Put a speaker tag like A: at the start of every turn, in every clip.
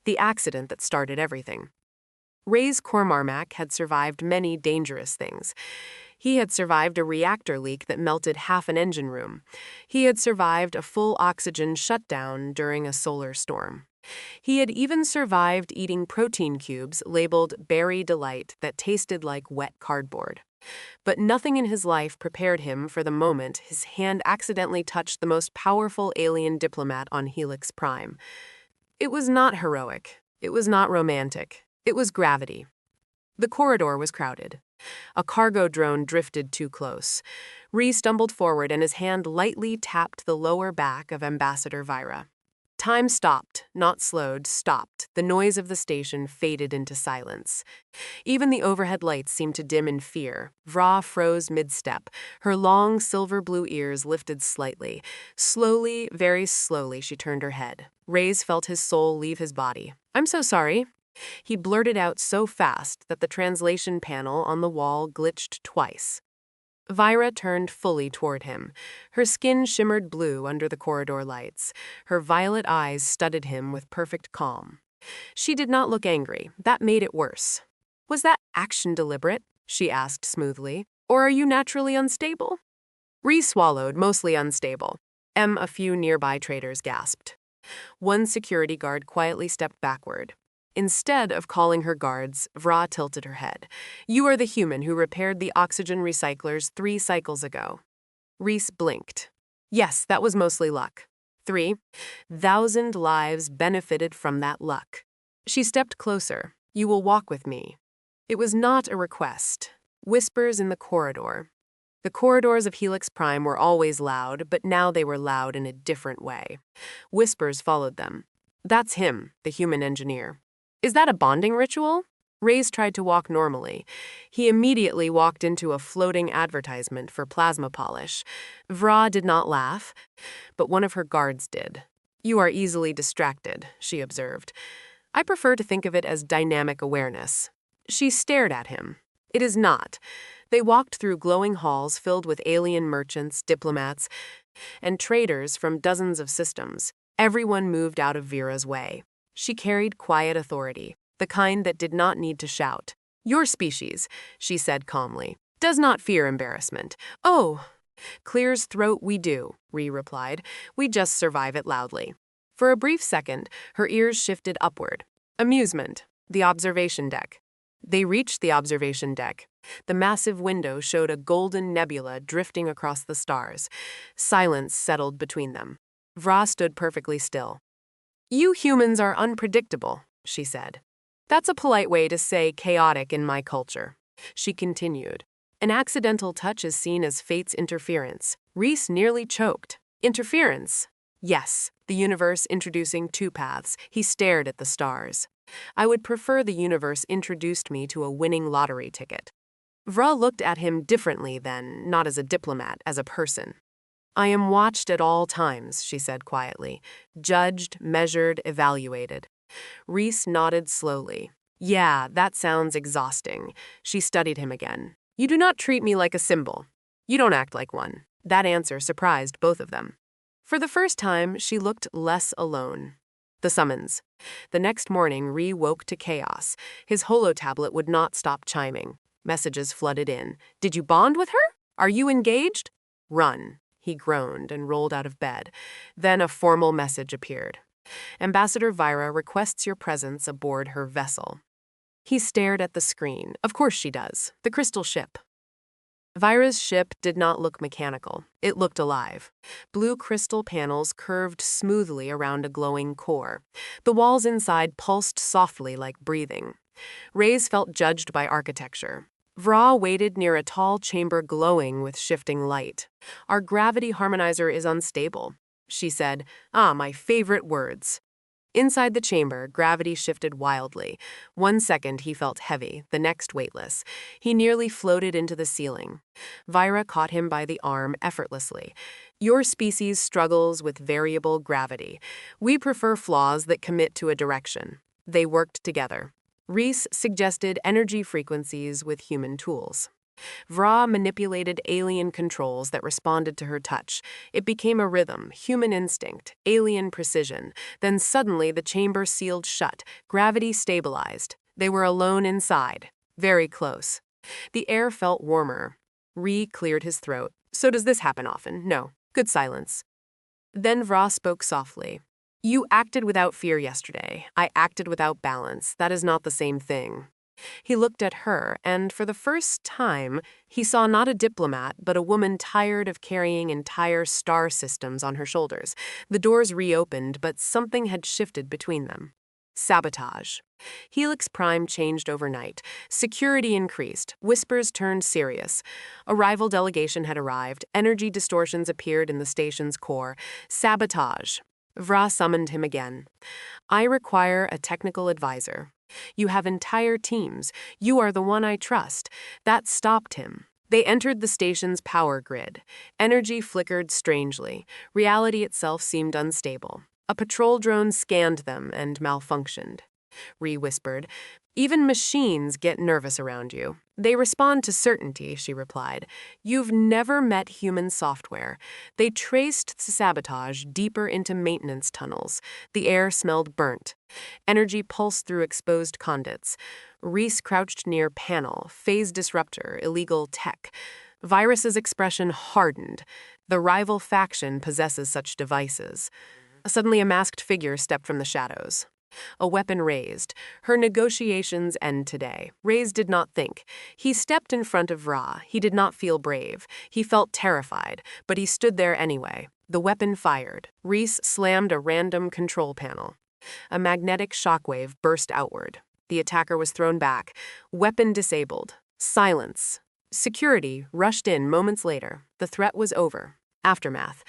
A: the accident that started everything. Reys Cormarmac had survived many dangerous things. He had survived a reactor leak that melted half an engine room. He had survived a full oxygen shutdown during a solar storm. He had even survived eating protein cubes labeled Berry Delight that tasted like wet cardboard. But nothing in his life prepared him for the moment his hand accidentally touched the most powerful alien diplomat on Helix Prime. It was not heroic. It was not romantic. It was gravity. The corridor was crowded. A cargo drone drifted too close. Reys stumbled forward and his hand lightly tapped the lower back of Ambassador Vyra. Time stopped, not slowed, stopped. The noise of the station faded into silence. Even the overhead lights seemed to dim in fear. Vyra froze mid-step. Her long, silver-blue ears lifted slightly. Slowly, very slowly, she turned her head. Reys felt his soul leave his body. "I'm so sorry." He blurted out so fast that the translation panel on the wall glitched twice. Vyra turned fully toward him. Her skin shimmered blue under the corridor lights. Her violet eyes studied him with perfect calm. She did not look angry. That made it worse. "Was that action deliberate?" she asked smoothly. "Or are you naturally unstable?" Reys swallowed, mostly unstable. A few nearby traders gasped. One security guard quietly stepped backward. Instead of calling her guards, Vyra tilted her head. "You are the human who repaired the oxygen recyclers 3 cycles ago." Reys blinked. "Yes, that was mostly luck. 3,000 lives benefited from that luck." She stepped closer. "You will walk with me." It was not a request. Whispers in the corridor. The corridors of Helix Prime were always loud, but now they were loud in a different way. Whispers followed them. "That's him, the human engineer." "Is that a bonding ritual?" Reys tried to walk normally. He immediately walked into a floating advertisement for plasma polish. Vyra did not laugh, but one of her guards did. "You are easily distracted," she observed. "I prefer to think of it as dynamic awareness." She stared at him. "It is not." They walked through glowing halls filled with alien merchants, diplomats, and traders from dozens of systems. Everyone moved out of Vyra's way. She carried quiet authority, the kind that did not need to shout. "Your species," she said calmly, "does not fear embarrassment." "Oh." "Clears throat we do," Reys replied. "We just survive it loudly." For a brief second, her ears shifted upward. Amusement. The observation deck. They reached the observation deck. The massive window showed a golden nebula drifting across the stars. Silence settled between them. Vyra stood perfectly still. "You humans are unpredictable," she said. "That's a polite way to say chaotic in my culture." She continued. "An accidental touch is seen as fate's interference." Reys nearly choked. "Interference?" "Yes, the universe introducing 2 paths." He stared at the stars. "I would prefer the universe introduced me to a winning lottery ticket." Vyra looked at him differently then, not as a diplomat, as a person. "I am watched at all times," she said quietly. "Judged, measured, evaluated." Reys nodded slowly. "Yeah, that sounds exhausting." She studied him again. "You do not treat me like a symbol. You don't act like one." That answer surprised both of them. For the first time, she looked less alone. The summons. The next morning, Reys woke to chaos. His holo-tablet would not stop chiming. Messages flooded in. "Did you bond with her? Are you engaged?" "Run." He groaned and rolled out of bed. Then a formal message appeared. "Ambassador Vyra requests your presence aboard her vessel." He stared at the screen. Of course she does. The crystal ship. Vyra's ship did not look mechanical. It looked alive. Blue crystal panels curved smoothly around a glowing core. The walls inside pulsed softly like breathing. Reys felt judged by architecture. Vyra waited near a tall chamber glowing with shifting light. "Our gravity harmonizer is unstable," she said. "Ah, my favorite words." Inside the chamber, gravity shifted wildly. 1 second he felt heavy, the next weightless. He nearly floated into the ceiling. Vyra caught him by the arm effortlessly. "Your species struggles with variable gravity. We prefer flaws that commit to a direction." They worked together. Reys suggested energy frequencies with human tools. Vyra manipulated alien controls that responded to her touch. It became a rhythm, human instinct, alien precision. Then suddenly the chamber sealed shut, gravity stabilized. They were alone inside, very close. The air felt warmer. Rey cleared his throat. So does this happen often? No. Good silence. Then Vyra spoke softly. You acted without fear yesterday. I acted without balance. That is not the same thing. He looked at her, and for the first time, he saw not a diplomat, but a woman tired of carrying entire star systems on her shoulders. The doors reopened, but something had shifted between them. Sabotage. Helix Prime changed overnight. Security increased. Whispers turned serious. A rival delegation had arrived. Energy distortions appeared in the station's core. Sabotage. Vyra summoned him again. I require a technical advisor. You have entire teams. You are the one I trust. That stopped him. They entered the station's power grid. Energy flickered strangely. Reality itself seemed unstable. A patrol drone scanned them and malfunctioned. Rey whispered, Even machines get nervous around you. They respond to certainty, she replied. You've never met human software. They traced Sabotage deeper into maintenance tunnels. The air smelled burnt. Energy pulsed through exposed conduits. Reys crouched near panel, phase disruptor, illegal tech. Virus's expression hardened. The rival faction possesses such devices. Suddenly a masked figure stepped from the shadows. A weapon raised. Her negotiations end today. Reys did not think. He stepped in front of Vyra. He did not feel brave. He felt terrified, but he stood there anyway. The weapon fired. Reys slammed a random control panel. A magnetic shockwave burst outward. The attacker was thrown back. Weapon disabled. Silence. Security rushed in moments later. The threat was over. Aftermath.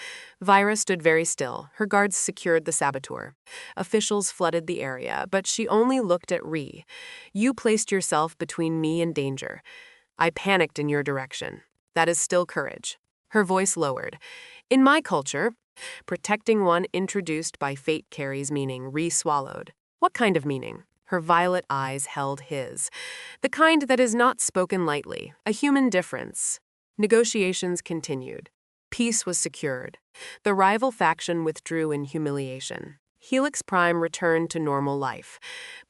A: Vyra stood very still. Her guards secured the saboteur. Officials flooded the area, but she only looked at Rey. You placed yourself between me and danger. I panicked in your direction. That is still courage. Her voice lowered. In my culture, protecting one introduced by fate carries meaning. Rey swallowed. What kind of meaning? Her violet eyes held his. The kind that is not spoken lightly. A human difference. Negotiations continued. Peace was secured. The rival faction withdrew in humiliation. Helix Prime returned to normal life.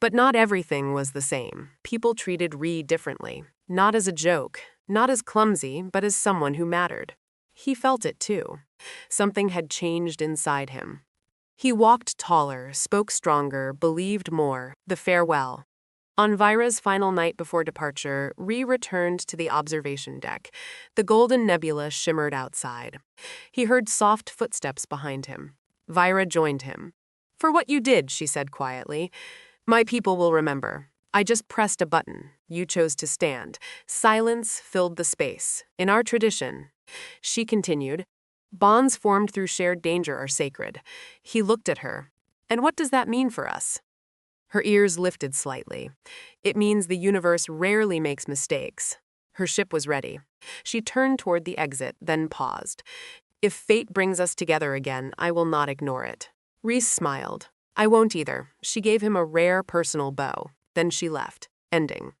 A: But not everything was the same. People treated Rey differently. Not as a joke, not as clumsy, but as someone who mattered. He felt it too. Something had changed inside him. He walked taller, spoke stronger, believed more. The farewell. On Vyra's final night before departure, Rey returned to the observation deck. The golden nebula shimmered outside. He heard soft footsteps behind him. Vyra joined him. For what you did, she said quietly. My people will remember. I just pressed a button. You chose to stand. Silence filled the space. In our tradition, she continued, bonds formed through shared danger are sacred. He looked at her. And what does that mean for us? Her ears lifted slightly. It means the universe rarely makes mistakes. Her ship was ready. She turned toward the exit, then paused. If fate brings us together again, I will not ignore it. Reys smiled. I won't either. She gave him a rare personal bow. Then she left, ending.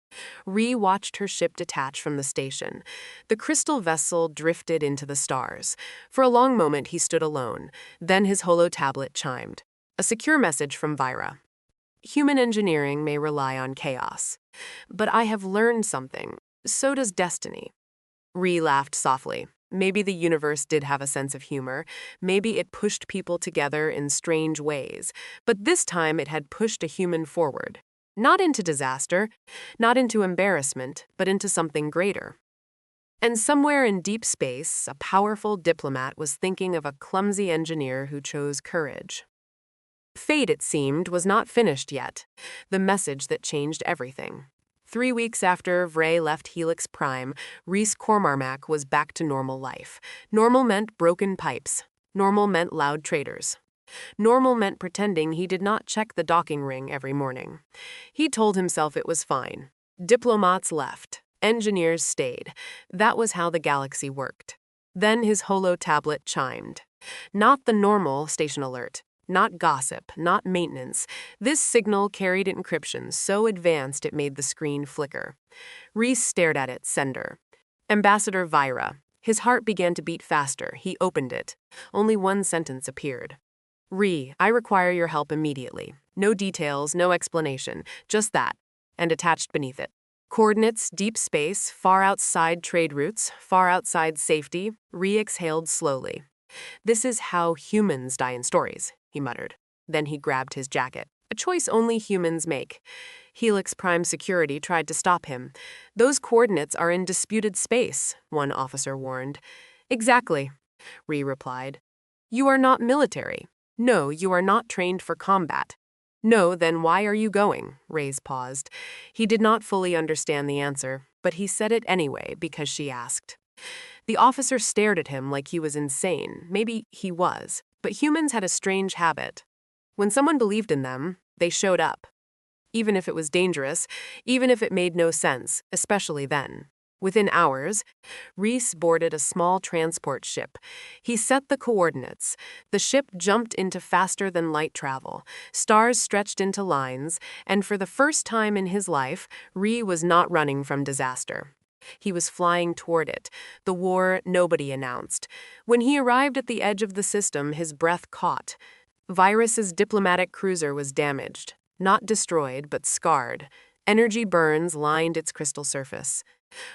A: Rey watched her ship detach from the station. The crystal vessel drifted into the stars. For a long moment he stood alone. Then his holo tablet chimed. A secure message from Vyra. Human engineering may rely on chaos. But I have learned something. So does destiny. Rey laughed softly. Maybe the universe did have a sense of humor. Maybe it pushed people together in strange ways. But this time it had pushed a human forward. Not into disaster, not into embarrassment, but into something greater. And somewhere in deep space, a powerful diplomat was thinking of a clumsy engineer who chose courage. Fate, it seemed, was not finished yet. The message that changed everything. 3 weeks after Vyra left Helix Prime, Reys Cormarmac was back to normal life. Normal meant broken pipes. Normal meant loud traders. Normal meant pretending he did not check the docking ring every morning. He told himself it was fine. Diplomats left. Engineers stayed. That was how the galaxy worked. Then his holo tablet chimed. Not the normal station alert. Not gossip, not maintenance. This signal carried encryption so advanced it made the screen flicker. Reys stared at it, sender. Ambassador Vyra. His heart began to beat faster. He opened it. Only one sentence appeared. I require your help immediately. No details, no explanation, just that. And attached beneath it. Coordinates, deep space, far outside trade routes, far outside safety. Exhaled slowly. This is how humans die in stories, he muttered. Then he grabbed his jacket. A choice only humans make. Helix Prime security tried to stop him. Those coordinates are in disputed space, one officer warned. Exactly, replied. You are not military. No, you are not trained for combat. No, then why are you going? Reys paused. He did not fully understand the answer, but he said it anyway because she asked. The officer stared at him like he was insane. Maybe he was, but humans had a strange habit. When someone believed in them, they showed up. Even if it was dangerous, even if it made no sense, especially then. Within hours, Reys boarded a small transport ship. He set the coordinates. The ship jumped into faster-than-light travel. Stars stretched into lines, and for the first time in his life, Reys was not running from disaster. He was flying toward it. The war nobody announced. When he arrived at the edge of the system, his breath caught. Vyrus's diplomatic cruiser was damaged. Not destroyed, but scarred. Energy burns lined its crystal surface.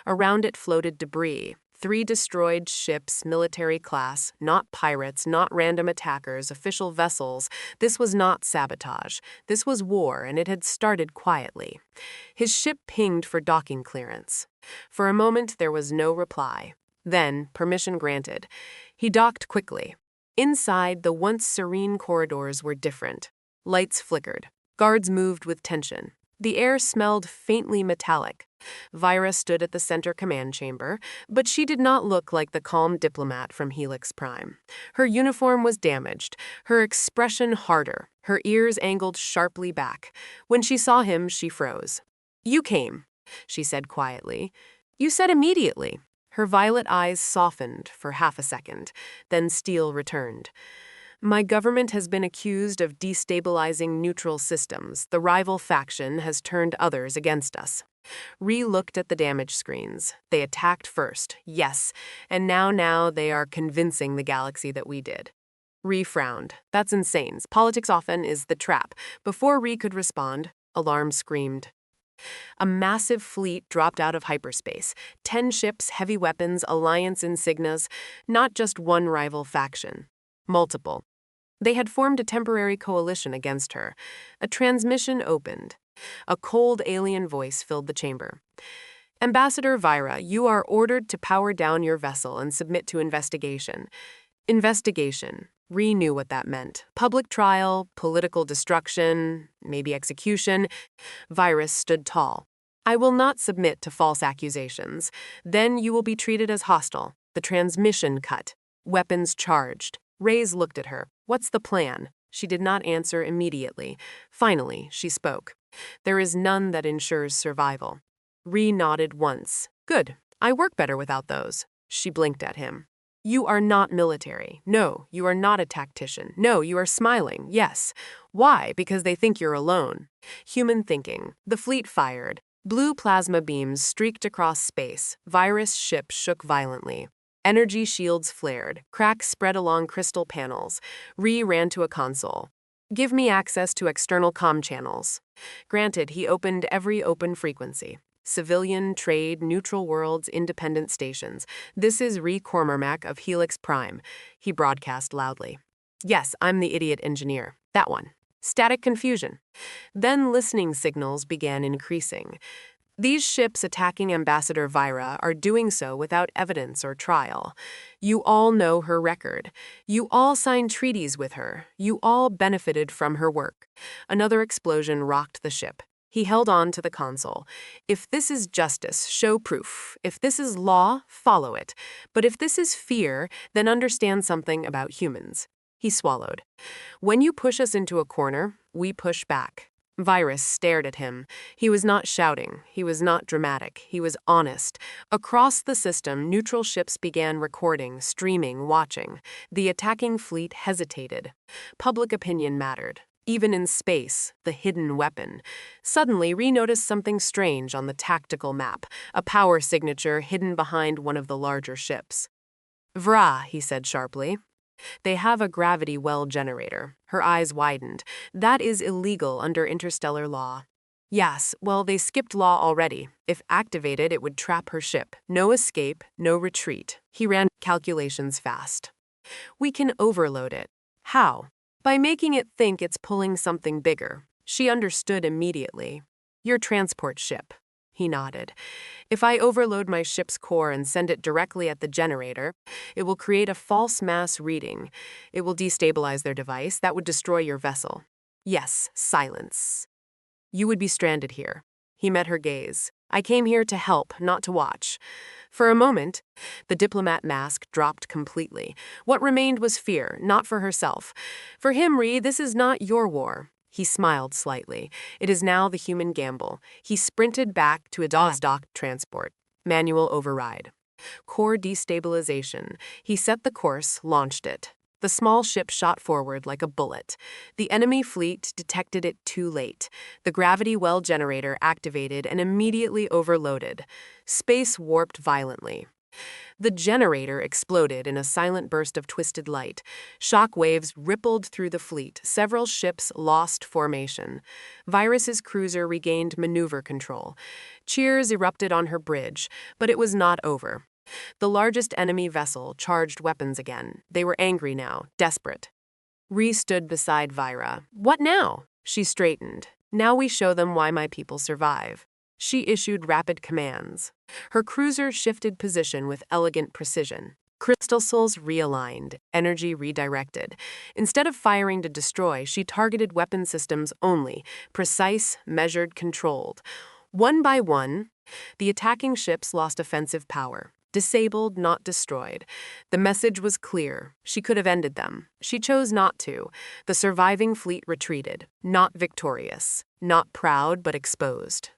A: Around it floated debris. 3 destroyed ships, military class, not pirates, not random attackers, official vessels. This was not sabotage. This was war, and it had started quietly. His ship pinged for docking clearance. For a moment, there was no reply. Then, permission granted. He docked quickly. Inside, the once serene corridors were different. Lights flickered. Guards moved with tension. The air smelled faintly metallic. Vyra stood at the center command chamber, but she did not look like the calm diplomat from Helix Prime. Her uniform was damaged, her expression harder, her ears angled sharply back. When she saw him, she froze. You came, she said quietly. You said immediately. Her violet eyes softened for half a second, then steel returned. My government has been accused of destabilizing neutral systems. The rival faction has turned others against us. Reys looked at the damage screens. They attacked first, yes, and now they are convincing the galaxy that we did. Reys frowned. That's insane. Politics often is the trap. Before Reys could respond, alarm screamed. A massive fleet dropped out of hyperspace. 10 ships, heavy weapons, alliance insignias. Not just one rival faction. Multiple. They had formed a temporary coalition against her. A transmission opened. A cold alien voice filled the chamber. Ambassador Vyra, you are ordered to power down your vessel and submit to investigation. Investigation. Reys knew what that meant. Public trial, political destruction, maybe execution. Vyra stood tall. I will not submit to false accusations. Then you will be treated as hostile. The transmission cut. Weapons charged. Reys looked at her. What's the plan? She did not answer immediately. Finally, she spoke. There is none that ensures survival. Reys nodded once. Good. I work better without those. She blinked at him. You are not military. No, you are not a tactician. No, you are smiling. Yes. Why? Because they think you're alone. Human thinking. The fleet fired. Blue plasma beams streaked across space. Virus ship shook violently. Energy shields flared. Cracks spread along crystal panels. Reys ran to a console. Give me access to external comm channels. Granted, he opened every open frequency. Civilian, trade, neutral worlds, independent stations. This is Reys Cormarmac of Helix Prime. He broadcast loudly. Yes, I'm the idiot engineer. That one. Static confusion. Then listening signals began increasing. These ships attacking Ambassador Vyra are doing so without evidence or trial. You all know her record. You all signed treaties with her. You all benefited from her work. Another explosion rocked the ship. He held on to the console. If this is justice, show proof. If this is law, follow it. But if this is fear, then understand something about humans. He swallowed. When you push us into a corner, we push back. Vyra stared at him. He was not shouting. He was not dramatic. He was honest. Across the system, neutral ships began recording, streaming, watching. The attacking fleet hesitated. Public opinion mattered. Even in space, the hidden weapon. Suddenly, Ree noticed something strange on the tactical map, a power signature hidden behind one of the larger ships. Vyra, he said sharply. They have a gravity well generator. Her eyes widened. That is illegal under interstellar law. Yes, well, they skipped law already. If activated, it would trap her ship. No escape, no retreat. He ran calculations fast. We can overload it. How? By making it think it's pulling something bigger. She understood immediately. Your transport ship. He nodded. If I overload my ship's core and send it directly at the generator, it will create a false mass reading. It will destabilize their device. That would destroy your vessel. Yes, silence. You would be stranded here. He met her gaze. I came here to help, not to watch. For a moment, the diplomat mask dropped completely. What remained was fear, not for herself. For him, Ree, this is not your war. He smiled slightly. It is now the human gamble. He sprinted back to a docked transport. Manual override. Core destabilization. He set the course, launched it. The small ship shot forward like a bullet. The enemy fleet detected it too late. The gravity well generator activated and immediately overloaded. Space warped violently. The generator exploded in a silent burst of twisted light. Shock waves rippled through the fleet. Several ships lost formation. Virus's cruiser regained maneuver control. Cheers erupted on her bridge, but it was not over. The largest enemy vessel charged weapons again. They were angry now, desperate. Ree stood beside Vyra. What now? She straightened. Now we show them why my people survive. She issued rapid commands. Her cruiser shifted position with elegant precision. Crystal souls realigned, energy redirected. Instead of firing to destroy, she targeted weapon systems only, precise, measured, controlled. One by one, the attacking ships lost offensive power. Disabled, not destroyed. The message was clear. She could have ended them. She chose not to. The surviving fleet retreated, not victorious, not proud but exposed.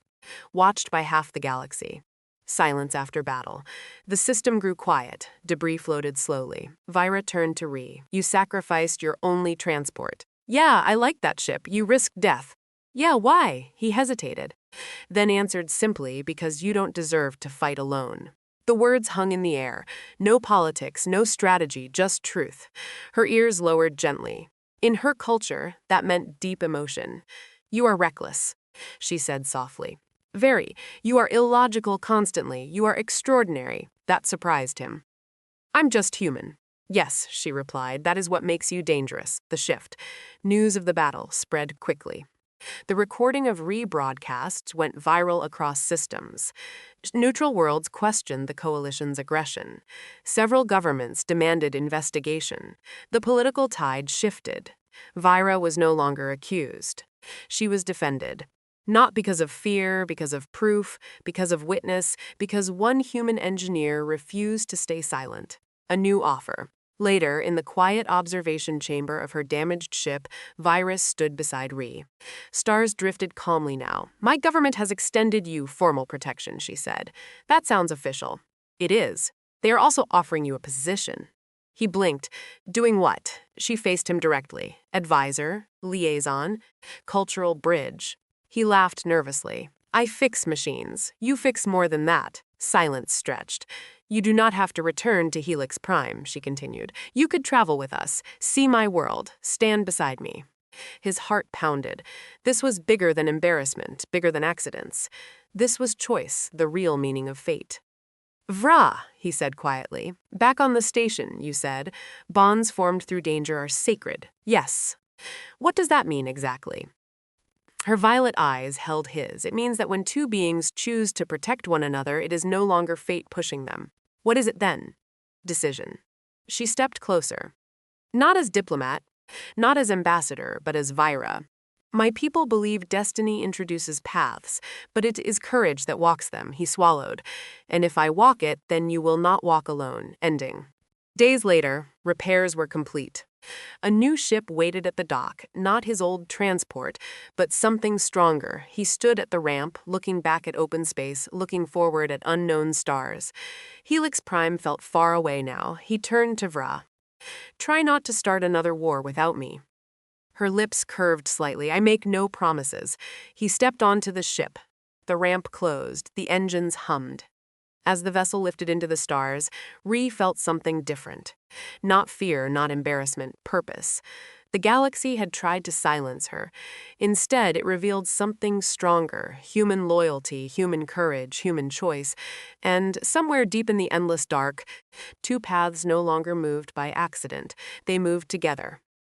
A: Watched by half the galaxy. Silence after battle. The system grew quiet. Debris floated slowly. Vyra turned to Ree. You sacrificed your only transport. Yeah, I like that ship. You risked death. Yeah, why? He hesitated. Then answered simply, because you don't deserve to fight alone. The words hung in the air. No politics, no strategy, just truth. Her ears lowered gently. In her culture, that meant deep emotion. You are reckless, she said softly. Very. You are illogical constantly. You are extraordinary. That surprised him. I'm just human. Yes, she replied. That is what makes you dangerous. The shift. News of the battle spread quickly. The recording of rebroadcasts went viral across systems. Neutral worlds questioned the coalition's aggression. Several governments demanded investigation. The political tide shifted. Vyra was no longer accused. She was defended. Not because of fear, because of proof, because of witness, because one human engineer refused to stay silent. A new offer. Later, in the quiet observation chamber of her damaged ship, Virus stood beside Ree. Stars drifted calmly now. My government has extended you formal protection, she said. That sounds official. It is. They are also offering you a position. He blinked. Doing what? She faced him directly. Advisor, liaison, cultural bridge. He laughed nervously. I fix machines. You fix more than that. Silence stretched. You do not have to return to Helix Prime, she continued. You could travel with us, see my world, stand beside me. His heart pounded. This was bigger than embarrassment, bigger than accidents. This was choice, the real meaning of fate. Vyra, he said quietly. Back on the station, you said. Bonds formed through danger are sacred. Yes. What does that mean exactly? Her violet eyes held his. It means that when two beings choose to protect one another, it is no longer fate pushing them. What is it then? Decision. She stepped closer. Not as diplomat, not as ambassador, but as Vyra. My people believe destiny introduces paths, but it is courage that walks them, he swallowed. And if I walk it, then you will not walk alone. Ending. Days later, repairs were complete. A new ship waited at the dock, not his old transport, but something stronger. He stood at the ramp, looking back at open space, looking forward at unknown stars. Helix Prime felt far away now. He turned to Vyra. Try not to start another war without me. Her lips curved slightly. "I make no promises." He stepped onto the ship. The ramp closed. The engines hummed. As the vessel lifted into the stars, Ree felt something different. Not fear, not embarrassment, purpose. The galaxy had tried to silence her. Instead, it revealed something stronger: human loyalty, human courage, human choice. And somewhere deep in the endless dark, two paths no longer moved by accident. They moved together.